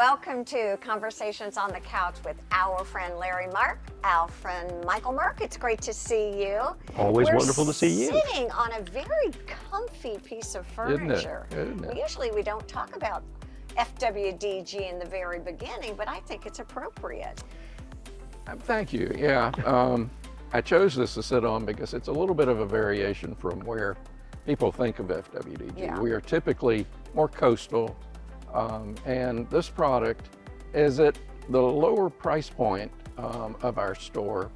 welcome to Conversations on the Couch with our friend Larry Mark, our friend Michael Mark. It's great to see you. Always wonderful to see you. We're sitting on a very comfy piece of furniture. Isn't it? Usually we don't talk about FWDG in the very beginning, but I think it's appropriate. Thank you. Yeah, I chose this to sit on because it's a little bit of a variation from where people think of FWDG. Yeah. We are typically more coastal, and this product is at the lower price point of our store.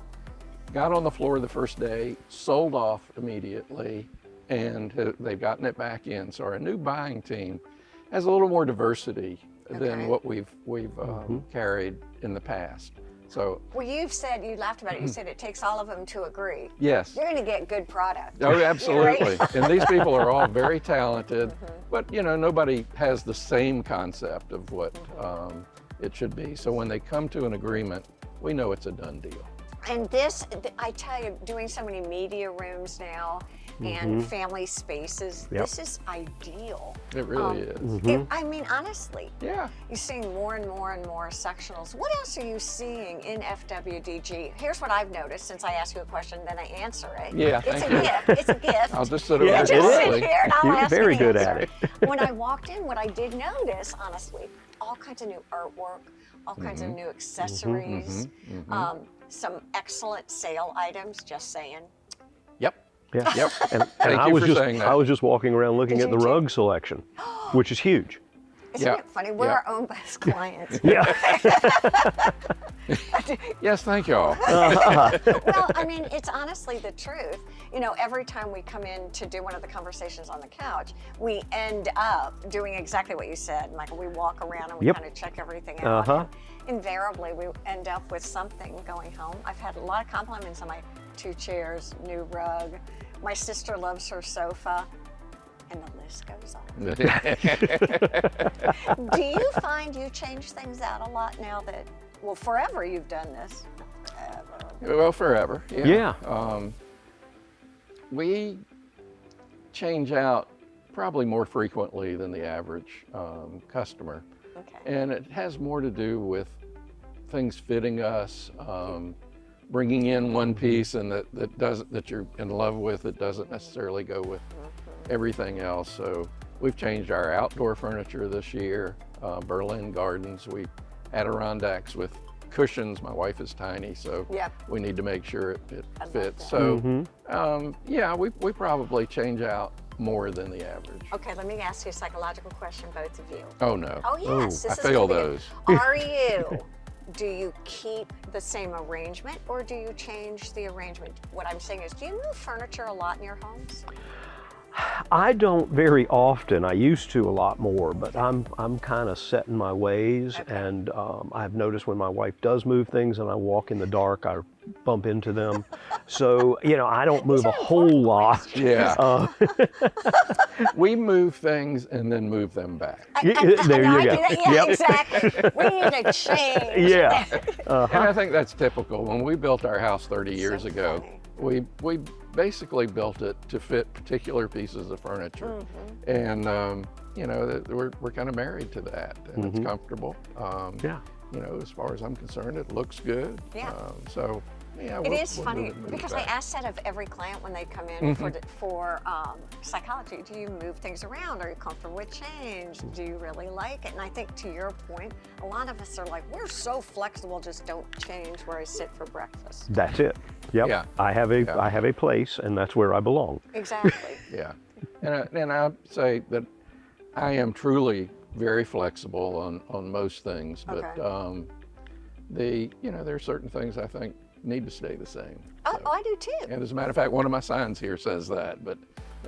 Got on the floor the first day, sold off immediately, and they've gotten it back in. So our new buying team has a little more diversity than what we've carried in the past. So, well, you've said, you laughed about it, you said it takes all of them to agree. yes. You're going to get good product. Oh, absolutely. Right? And these people are all very talented, but you know, nobody has the same concept of what it should be. So when they come to an agreement, we know it's a done deal. And this, I tell you, doing so many media rooms now and family spaces, this is ideal. It really is. I mean, honestly, Yeah. you're seeing more and more and more sectionals. What else are you seeing in FWDG? Here's what I've noticed since I ask you a question, then I answer it. Yeah, It's a thank you. gift. It's a gift. I'll just sit You around just sit quietly. here and I'll You're ask very you the good answer. at it. When I walked in, what I did notice, honestly, all kinds of new artwork, all kinds of new accessories, some excellent sale items, just saying. Yep. Yeah. Yep. And Thank I you was for just saying that. I was just walking around looking Did at the you too? rug selection, which is huge. Isn't Yeah. it funny? We're Yeah. our own best clients. Yeah. Yes, thank y'all. Well, I mean, it's honestly the truth. You know, every time we come in to do one of the conversations on the couch, we end up doing exactly what you said, Michael. We walk around and we Yep. kind of check everything out. And invariably, we end up with something going home. I've had a lot of compliments on my 2 chairs, new rug. My sister loves her sofa. And the list goes on. Do you find you change things out a lot now that, well, forever you've done this? Well, forever. Yeah. We change out probably more frequently than the average customer. Okay. And it has more to do with things fitting us, bringing in one piece and that you're in love with, it doesn't necessarily go with everything else. So we've changed our outdoor furniture this year, Berlin gardens. We Adirondacks with cushions. My wife is tiny, so we need to make sure it fits. So yeah, we probably change out more than the average. Okay, let me ask you a psychological question, both of you. Oh no. Oh yes, I this is fail gonna be those. good. Are you? Do you keep the same arrangement or do you change the arrangement? What I'm saying is, do you move furniture a lot in your homes? I don't very often. I used to a lot more, but I'm kind of set in my ways, and I've noticed when my wife does move things and I walk in the dark, I bump into them. So you know, I don't move a whole lot. Yeah. We move things and then move them back. There I you do go. that. Yeah, Yep. exactly. We need a change. Yeah. And I think that's typical. When we built our house 30 years ago, funny. we basically built it to fit particular pieces of furniture. And you know, we're kind of married to that, and it's comfortable. Yeah. You know, as far as I'm concerned, it looks good. Yeah. So yeah, It we'll is funny move because back. I ask that of every client when they come in for psychology. Do you move things around? Are you comfortable with change? Do you really like it? And I think to your point, a lot of us are like, we're so flexible, just don't change where I sit for breakfast. That's it. Yep. Yeah. I have a place, and that's where I belong. Exactly. Yeah, and I'd say that I am truly very flexible on most things, but you know, there are certain things I think need to stay the same. Oh, I do too. And as a matter of fact, one of my signs here says that, but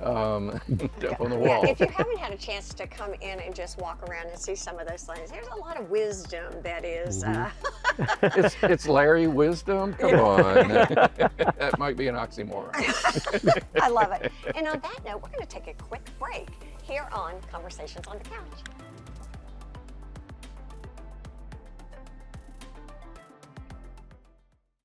up on the wall. Yeah, if you haven't had a chance to come in and just walk around and see some of those things, there's a lot of wisdom that is. It's Larry wisdom. Come on, that might be an oxymoron. I love it. And on that note, we're going to take a quick break here on Conversations on the Couch.